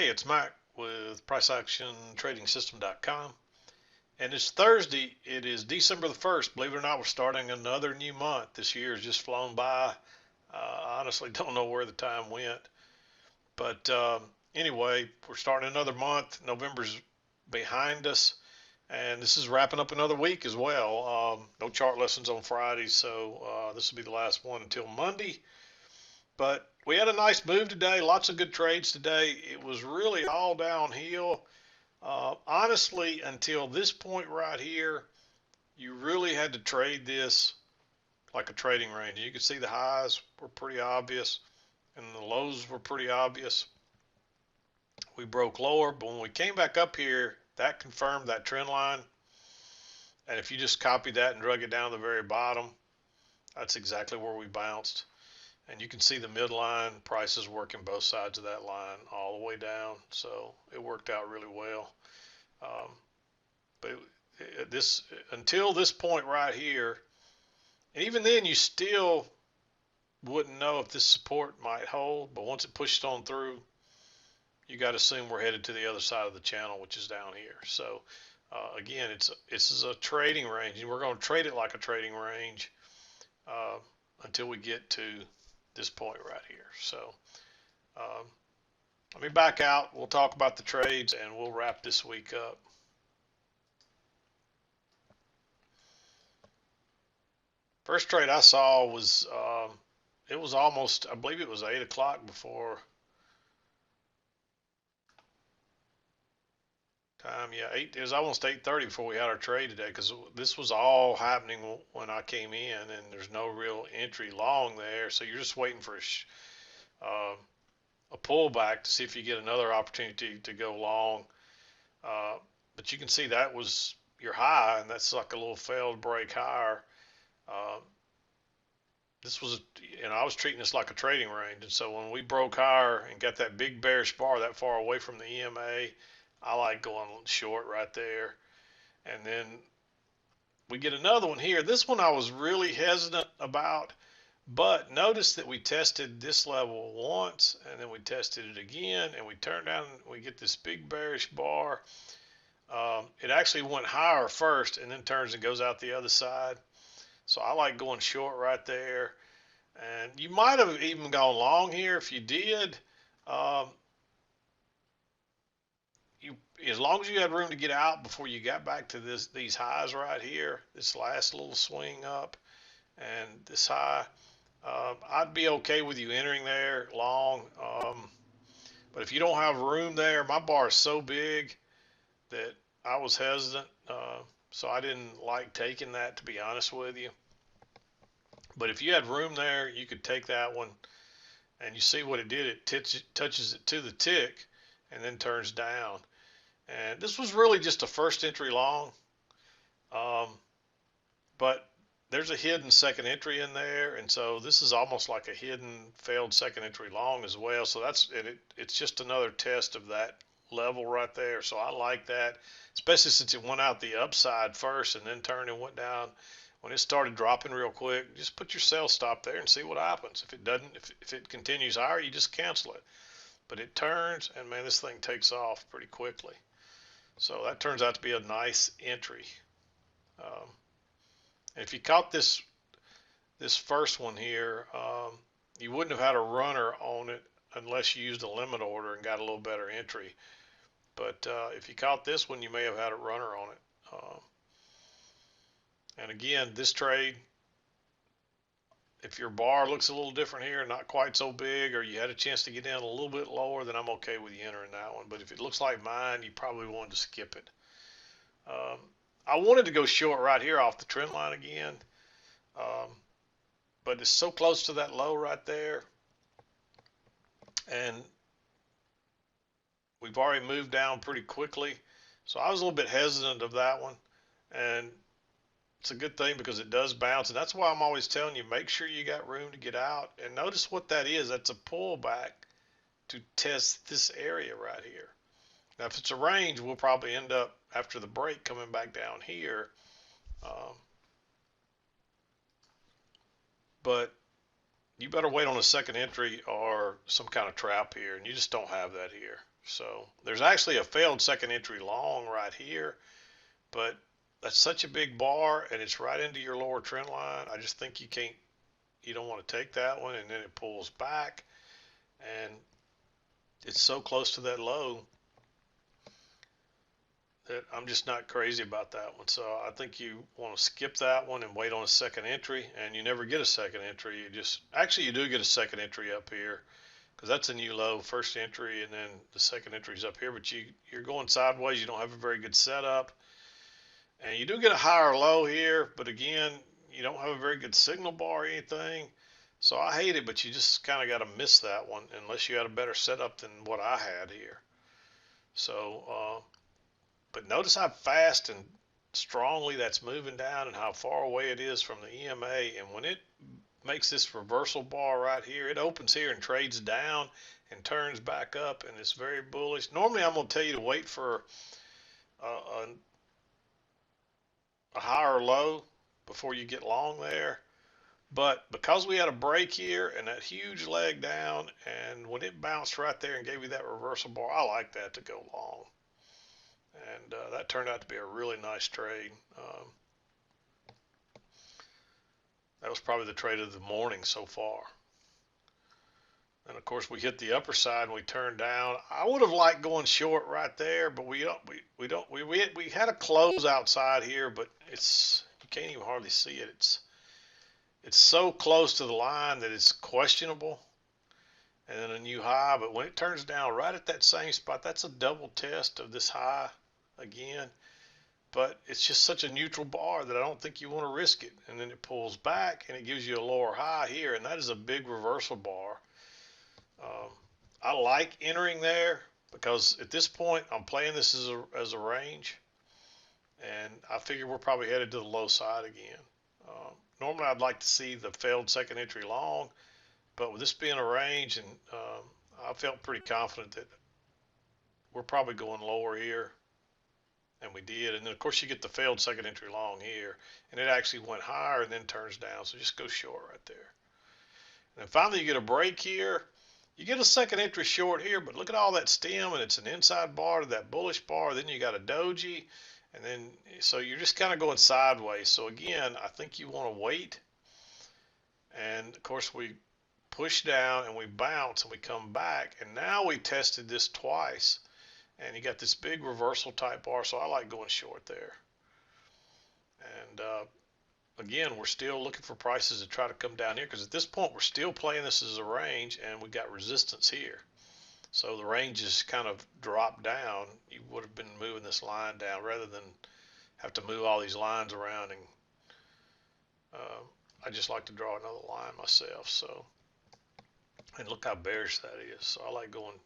Hey, it's Mack with PriceActionTradingSystem.com, and it's Thursday. It is December the 1st. Believe it or not, we're starting another new month. This year has just flown by. I honestly don't know where the time went. But anyway, we're starting another month. November's behind us, and this is wrapping up another week as well. No chart lessons on Friday, so this will be the last one until Monday. But we had a nice move today, lots of good trades today. It was really all downhill. Honestly, until this point right here, you really had to trade this like a trading range. You could see the highs were pretty obvious and the lows were pretty obvious. We broke lower, but when we came back up here, that confirmed that trend line. And if you just copied that and drug it down to the very bottom, that's exactly where we bounced. And you can see the midline prices working both sides of that line all the way down. So it worked out really well. But this until this point right here, and even then you still wouldn't know if this support might hold. But once it pushed on through, you got to assume we're headed to the other side of the channel, which is down here. So again, this is a trading range, and we're going to trade it like a trading range until we get to this point right here. So let me back out. We'll talk about the trades and we'll wrap this week up. First trade I saw was it was almost, I believe it was 8 o'clock before time. Yeah, it was almost 8:30 before we had our trade today, because this was all happening when I came in, and there's no real entry long there, so you're just waiting for a pullback to see if you get another opportunity to go long. But you can see that was your high, and that's like a little failed break higher. This was, I was treating this like a trading range, and so when we broke higher and got that big bearish bar that far away from the EMA, I like going short right there. And then we get another one here. This one I was really hesitant about, but notice that we tested this level once, and then we tested it again, and we turn down, and we get this big bearish bar. It actually went higher first and then turns and goes out the other side. So I like going short right there. And you might have even gone long here if you did. As long as you had room to get out before you got back to these highs right here, this last little swing up and this high, I'd be okay with you entering there long. But if you don't have room there, my bar is so big that I was hesitant. So I didn't like taking that, to be honest with you. But if you had room there, you could take that one. And you see what it did. It touches it to the tick and then turns down. And this was really just a first entry long. But there's a hidden second entry in there. And so this is almost like a hidden failed second entry long as well. So it's just another test of that level right there. So I like that, especially since it went out the upside first and then turned and went down. When it started dropping real quick, just put your sell stop there and see what happens. If it doesn't, if it continues higher, you just cancel it. But it turns, and man, this thing takes off pretty quickly. So that turns out to be a nice entry. If you caught this first one here, you wouldn't have had a runner on it unless you used a limit order and got a little better entry. But if you caught this one, you may have had a runner on it. And again, this trade, if your bar looks a little different here, not quite so big, or you had a chance to get in a little bit lower, then I'm okay with you entering that one. But if it looks like mine, you probably wanted to skip it. I wanted to go short right here off the trend line again, but it's so close to that low right there, and we've already moved down pretty quickly. So I was a little bit hesitant of that one, and it's a good thing because it does bounce, and that's why I'm always telling you, make sure you got room to get out. And notice what that is. That's a pullback to test this area right here. Now, if it's a range, we'll probably end up, after the break, coming back down here. But you better wait on a second entry or some kind of trap here, and you just don't have that here. So there's actually a failed second entry long right here, but that's such a big bar and it's right into your lower trend line. I just think you don't want to take that one, and then it pulls back and it's so close to that low that I'm just not crazy about that one. So I think you want to skip that one and wait on a second entry, and you never get a second entry. You do get a second entry up here because that's a new low, first entry, and then the second entry is up here, but you're going sideways. You don't have a very good setup, and you do get a higher low here, but again, you don't have a very good signal bar or anything. So I hate it, but you just kind of got to miss that one unless you had a better setup than what I had here. So, but notice how fast and strongly that's moving down and how far away it is from the EMA. And when it makes this reversal bar right here, it opens here and trades down and turns back up, and it's very bullish. Normally, I'm going to tell you to wait for a higher low before you get long there. But because we had a break here and that huge leg down, and when it bounced right there and gave you that reversal bar, I like that to go long. And that turned out to be a really nice trade. That was probably the trade of the morning so far. And of course, we hit the upper side and we turned down. I would have liked going short right there, but we had a close outside here, but you can't even hardly see it. It's so close to the line that it's questionable. And then a new high, but when it turns down right at that same spot, that's a double test of this high again. But it's just such a neutral bar that I don't think you want to risk it. And then it pulls back and it gives you a lower high here, and that is a big reversal bar. I like entering there because at this point I'm playing this as a range, and I figure we're probably headed to the low side again. Normally I'd like to see the failed second entry long, but with this being a range, and I felt pretty confident that we're probably going lower here, and we did. And then of course you get the failed second entry long here, and it actually went higher and then turns down, so just go short right there. And then finally you get a break here. You get a second entry short here, but look at all that stem, and it's an inside bar to that bullish bar. Then you got a doji, and then so you're just kind of going sideways. So again, I think you want to wait. And of course we push down and we bounce and we come back, and now we tested this twice, and you got this big reversal type bar. So I like going short there. And again, we're still looking for prices to try to come down here, because at this point we're still playing this as a range, and we got resistance here. So the range is kind of dropped down. You would have been moving this line down rather than have to move all these lines around. And I just like to draw another line myself. So, and look how bearish that is. So I like going,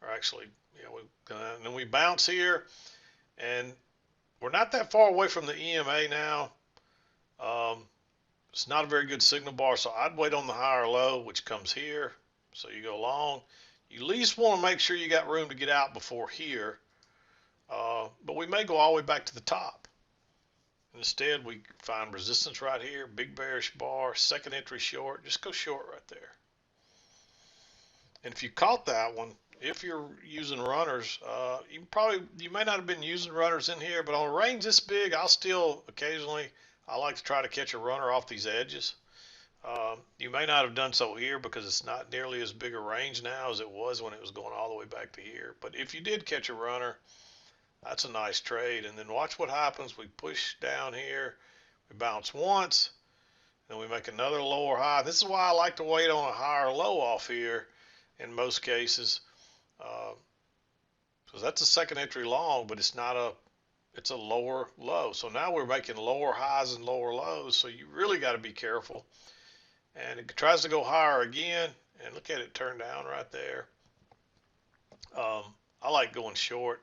or actually, and then we bounce here, and we're not that far away from the EMA now. It's not a very good signal bar, so I'd wait on the higher low, which comes here. So you go long. You at least want to make sure you got room to get out before here, but we may go all the way back to the top. Instead, we find resistance right here, big bearish bar, second entry short. Just go short right there. And if you caught that one, if you're using runners, you may not have been using runners in here, but on a range this big, I'll still occasionally, I like to try to catch a runner off these edges. You may not have done so here because it's not nearly as big a range now as it was when it was going all the way back to here. But if you did catch a runner, that's a nice trade. And then watch what happens. We push down here, we bounce once, then we make another lower high. This is why I like to wait on a higher low off here in most cases, because that's a second entry long, but it's a lower low. So now we're making lower highs and lower lows, so you really got to be careful. And it tries to go higher again, and look at it turn down right there. I like going short.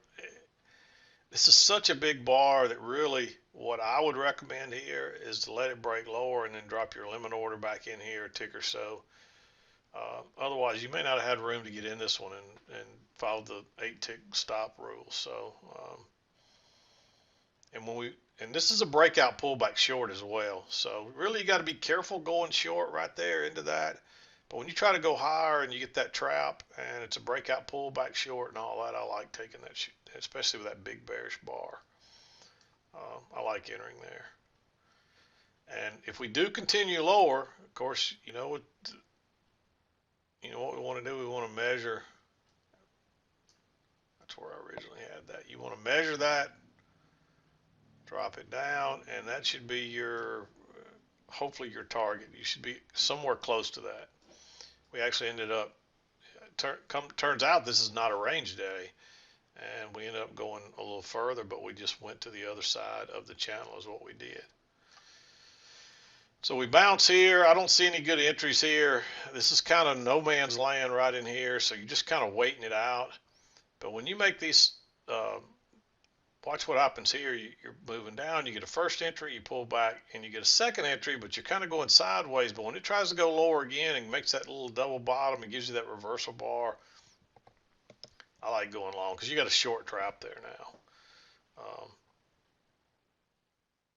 This is such a big bar that really what I would recommend here is to let it break lower and then drop your limit order back in here a tick or so. Otherwise, you may not have had room to get in this one and follow the 8-tick stop rule. So, and this is a breakout pullback short as well. So really, you got to be careful going short right there into that. But when you try to go higher and you get that trap and it's a breakout pullback short and all that, I like taking that, especially with that big bearish bar. I like entering there. And if we do continue lower, of course, you know what we want to do. We want to measure. That's where I originally had that. You want to measure that, drop it down, and that should be your, hopefully your target. You should be somewhere close to that. We actually ended up, turns out this is not a range day, and we ended up going a little further, but we just went to the other side of the channel is what we did. So we bounce here. I don't see any good entries here. This is kind of no man's land right in here, so you're just kind of waiting it out. But when you make these, watch what happens here. You're moving down. You get a first entry, you pull back, and you get a second entry, but you're kind of going sideways. But when it tries to go lower again and makes that little double bottom and gives you that reversal bar, I like going long because you got a short trap there now.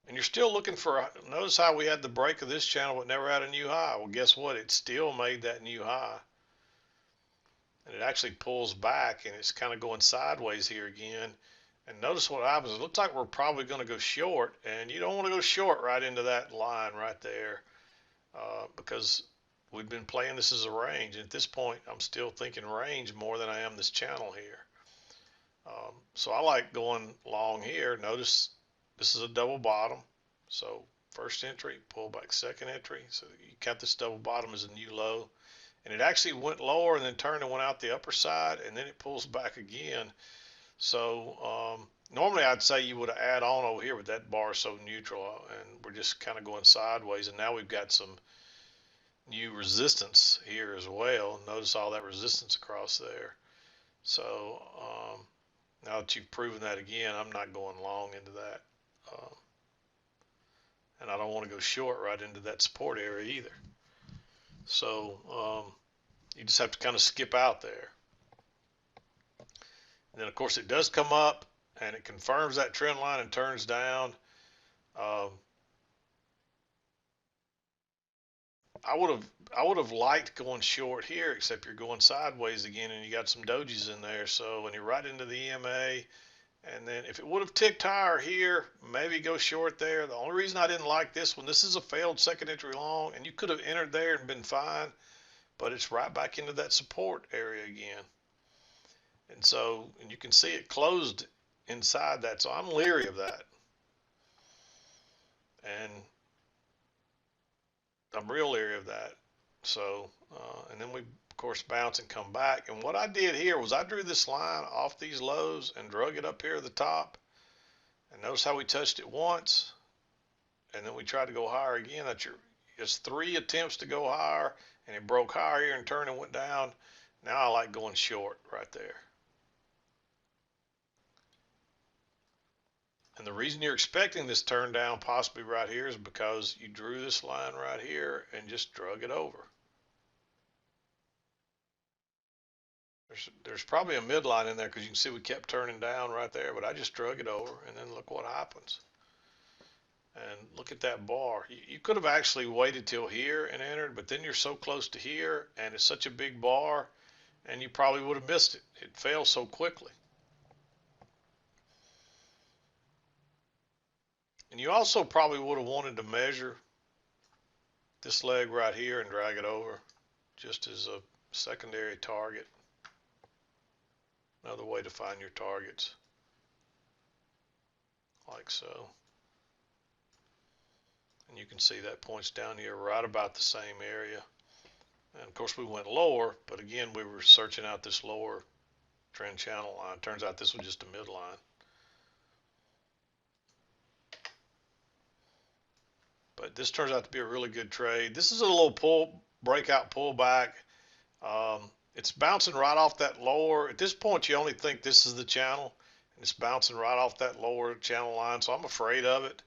And you're still looking for, notice how we had the break of this channel but never had a new high. Well, guess what? It still made that new high. And it actually pulls back and it's kind of going sideways here again. And notice what happens. It looks like we're probably going to go short. And you don't want to go short right into that line right there because we've been playing this as a range. And at this point, I'm still thinking range more than I am this channel here. So I like going long here. Notice this is a double bottom. So first entry, pull back second entry. So you count this double bottom as a new low. And it actually went lower and then turned and went out the upper side, and then it pulls back again. So normally I'd say you would add on over here, but that bar is so neutral, and we're just kind of going sideways. And now we've got some new resistance here as well. Notice all that resistance across there. So now that you've proven that again, I'm not going long into that. And I don't want to go short right into that support area either. So you just have to kind of skip out there. And then of course it does come up and it confirms that trend line and turns down. I would have liked going short here, except you're going sideways again and you got some dojis in there. So when you're right into the EMA, and then if it would have ticked higher here, maybe go short there. The only reason I didn't like this one, this is a failed second entry long, and you could have entered there and been fine, but it's right back into that support area again. And so, and you can see it closed inside that, so I'm leery of that. And I'm real leery of that. So, and then we of course bounce and come back. And what I did here was I drew this line off these lows and drug it up here at the top. And notice how we touched it once, and then we tried to go higher again. It's 3 attempts to go higher, and it broke higher here and turned and went down. Now I like going short right there. And the reason you're expecting this turn down possibly right here is because you drew this line right here and just drug it over. There's probably a midline in there because you can see we kept turning down right there, but I just drug it over, and then look what happens. And look at that bar. You could have actually waited till here and entered, but then you're so close to here, and it's such a big bar, and you probably would have missed it. It fell so quickly. And you also probably would have wanted to measure this leg right here and drag it over just as a secondary target. Another way to find your targets, like so. And you can see that points down here right about the same area. And of course we went lower, but again we were searching out this lower trend channel line. Turns out this was just a midline. But this turns out to be a really good trade. This is a little breakout pullback. It's bouncing right off that lower. At this point, you only think this is the channel, and it's bouncing right off that lower channel line, so I'm afraid of it.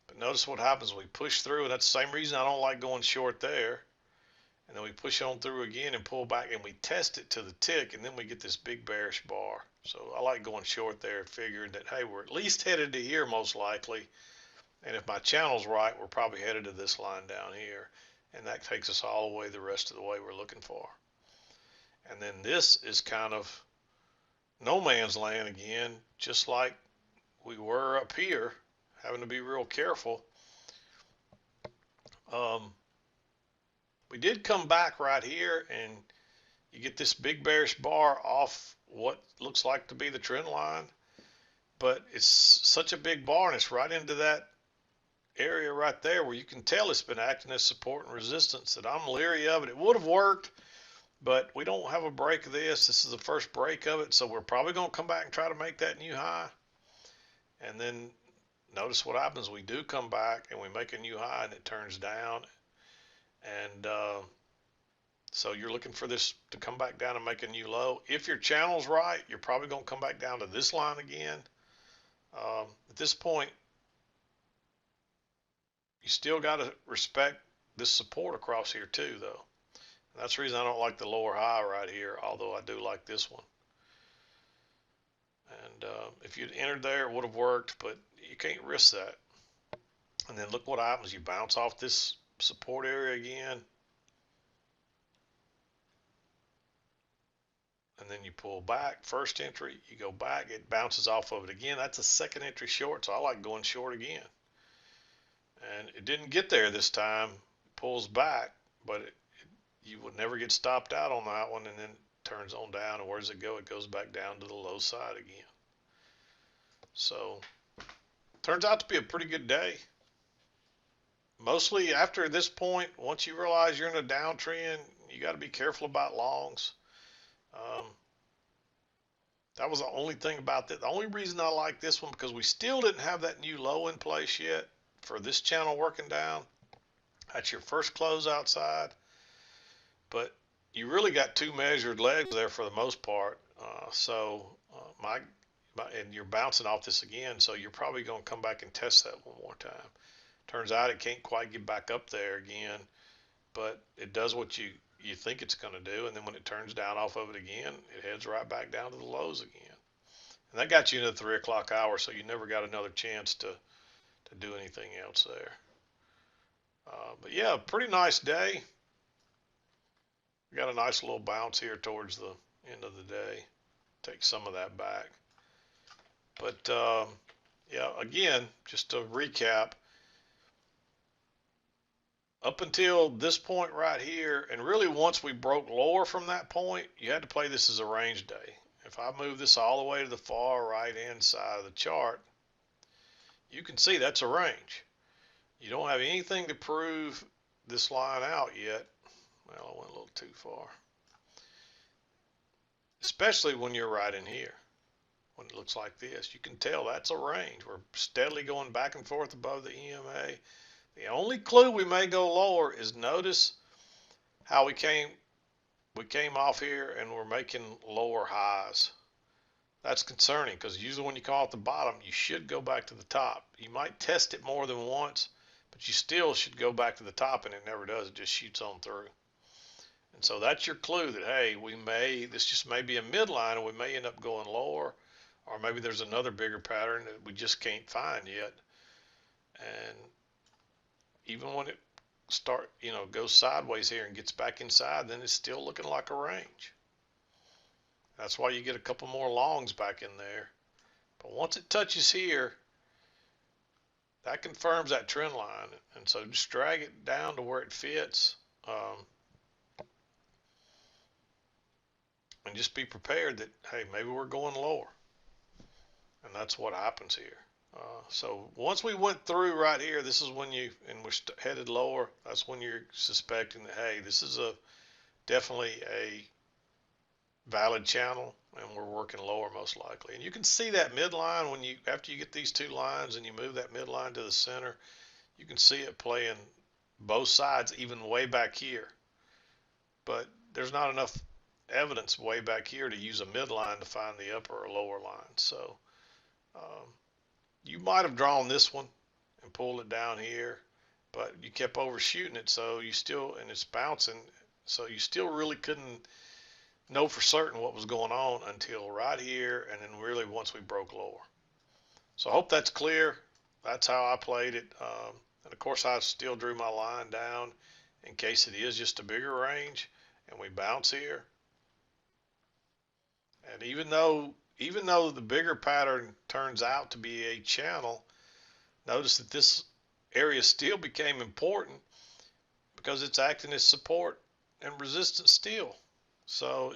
But notice what happens. We push through, and that's the same reason I don't like going short there. And then we push on through again and pull back, and we test it to the tick, and then we get this big bearish bar. So I like going short there, figuring that, hey, we're at least headed to here most likely. And if my channel's right, we're probably headed to this line down here. and that takes us all the way the rest of the way we're looking for. And then this is kind of no man's land again, just like we were up here, having to be real careful. Um, we did come back right here, and you get this big bearish bar off what looks like to be the trend line, but it's such a big bar, and it's right into that area right there where you can tell it's been acting as support and resistance, that I'm leery of it. It would have worked, but we don't have a break of this. This is the first break of it, so we're probably going to come back and try to make that new high. And then notice what happens. We do come back and we make a new high, and it turns down. And so you're looking for this to come back down and make a new low. If your channel's right, you're probably going to come back down to this line again. At this point, you still got to respect this support across here too, though. And that's the reason I don't like the lower high right here, although I do like this one. And if you'd entered there, it would have worked, but you can't risk that. And then look what happens. You bounce off this support area again, and then you pull back. First entry, you go back, it bounces off of it again. That's a second entry short, so I like going short again. And it didn't get there this time. It pulls back, but you would never get stopped out on that one, and then turns on down. And where does it go? It goes back down to the low side again. So turns out to be a pretty good day. Mostly after this point, once you realize you're in a downtrend, you got to be careful about longs. That was the only thing about that. The only reason I like this one, because we still didn't have that new low in place yet for this channel working down. That's your first close outside, but you really got two measured legs there for the most part. And you're bouncing off this again, so you're probably going to come back and test that one more time. Turns out it can't quite get back up there again, but it does what you think it's going to do, and then when it turns down off of it again, it heads right back down to the lows again. And that got you into the 3 o'clock hour, so you never got another chance to do anything else there. But yeah, pretty nice day. We got a nice little bounce here towards the end of the day. Take some of that back. But yeah, again, just to recap, up until this point right here, and really once we broke lower from that point, you had to play this as a range day. If I move this all the way to the far right hand side of the chart, you can see that's a range. You don't have anything to prove this line out yet. Well, I went a little too far. Especially when you're right in here. When it looks like this, you can tell that's a range. We're steadily going back and forth above the EMA. The only clue we may go lower is notice how we came off here and we're making lower highs. That's concerning, because usually when you call at the bottom, you should go back to the top. You might test it more than once, but you still should go back to the top, and it never does. It just shoots on through. And so that's your clue that, hey, this just may be a midline, and we may end up going lower, or maybe there's another bigger pattern that we just can't find yet. And even when it goes sideways here and gets back inside, then it's still looking like a range. That's why you get a couple more longs back in there. But once it touches here, that confirms that trend line. And so just drag it down to where it fits. And just be prepared that, hey, maybe we're going lower. And that's what happens here. So once we went through right here, this is when we're headed lower. That's when you're suspecting that, hey, this is definitely a valid channel, and we're working lower most likely. And you can see that midline after you get these two lines and you move that midline to the center, you can see it playing both sides, even way back here. But there's not enough evidence way back here to use a midline to find the upper or lower line. So you might have drawn this one and pulled it down here, but you kept overshooting it, so and it's bouncing, so you still really couldn't know for certain what was going on until right here, and then really once we broke lower. So I hope that's clear. That's how I played it. And of course I still drew my line down in case it is just a bigger range and we bounce here. And even though the bigger pattern turns out to be a channel, notice that this area still became important because it's acting as support and resistance still. So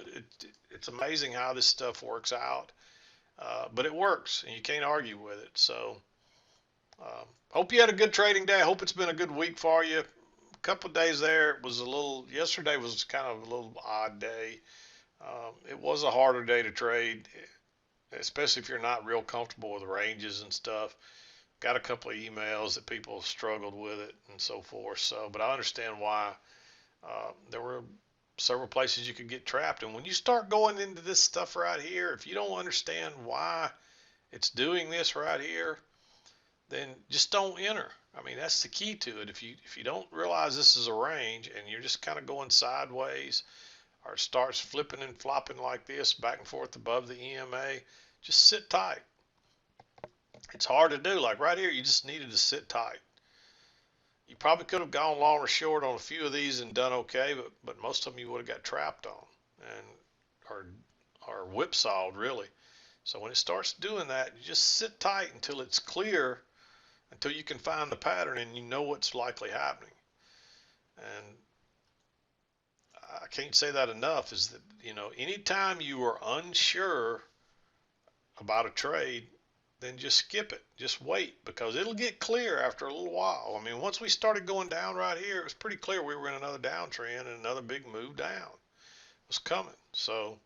it's amazing how this stuff works out, but it works and you can't argue with it. So hope you had a good trading day. I hope it's been a good week for you. A couple of days there, it was a little. Yesterday was kind of a little odd day. It was a harder day to trade, especially if you're not real comfortable with ranges and stuff. Got a couple of emails that people struggled with it and so forth. So, but I understand why. There were several places you could get trapped. And when you start going into this stuff right here, if you don't understand why it's doing this right here, then just don't enter. I mean, that's the key to it. If you don't realize this is a range and you're just kind of going sideways or it starts flipping and flopping like this back and forth above the EMA, just sit tight. It's hard to do. Like right here, you just needed to sit tight. You probably could have gone long or short on a few of these and done okay, but most of them you would have got trapped on and or whipsawed really. So when it starts doing that, you just sit tight until it's clear, until you can find the pattern and you know what's likely happening. And I can't say that enough, is that, anytime you are unsure about a trade, then just skip it. Just wait, because it'll get clear after a little while. I mean, once we started going down right here, it was pretty clear we were in another downtrend and another big move down was coming. So,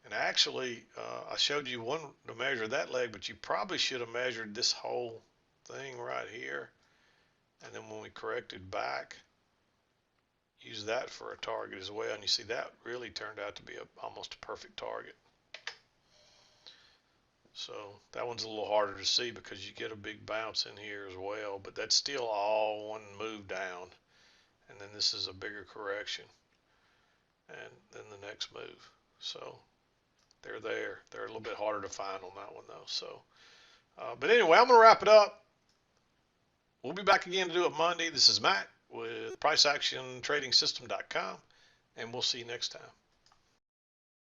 and actually, I showed you one to measure that leg, but you probably should have measured this whole thing right here. And then when we corrected back, use that for a target as well. And you see that really turned out to be almost a perfect target. So that one's a little harder to see because you get a big bounce in here as well, but that's still all one move down. And then this is a bigger correction. And then the next move. So they're there. They're a little bit harder to find on that one though. So, but anyway, I'm going to wrap it up. We'll be back again to do it Monday. This is Matt with PriceActionTradingSystem.com, and we'll see you next time.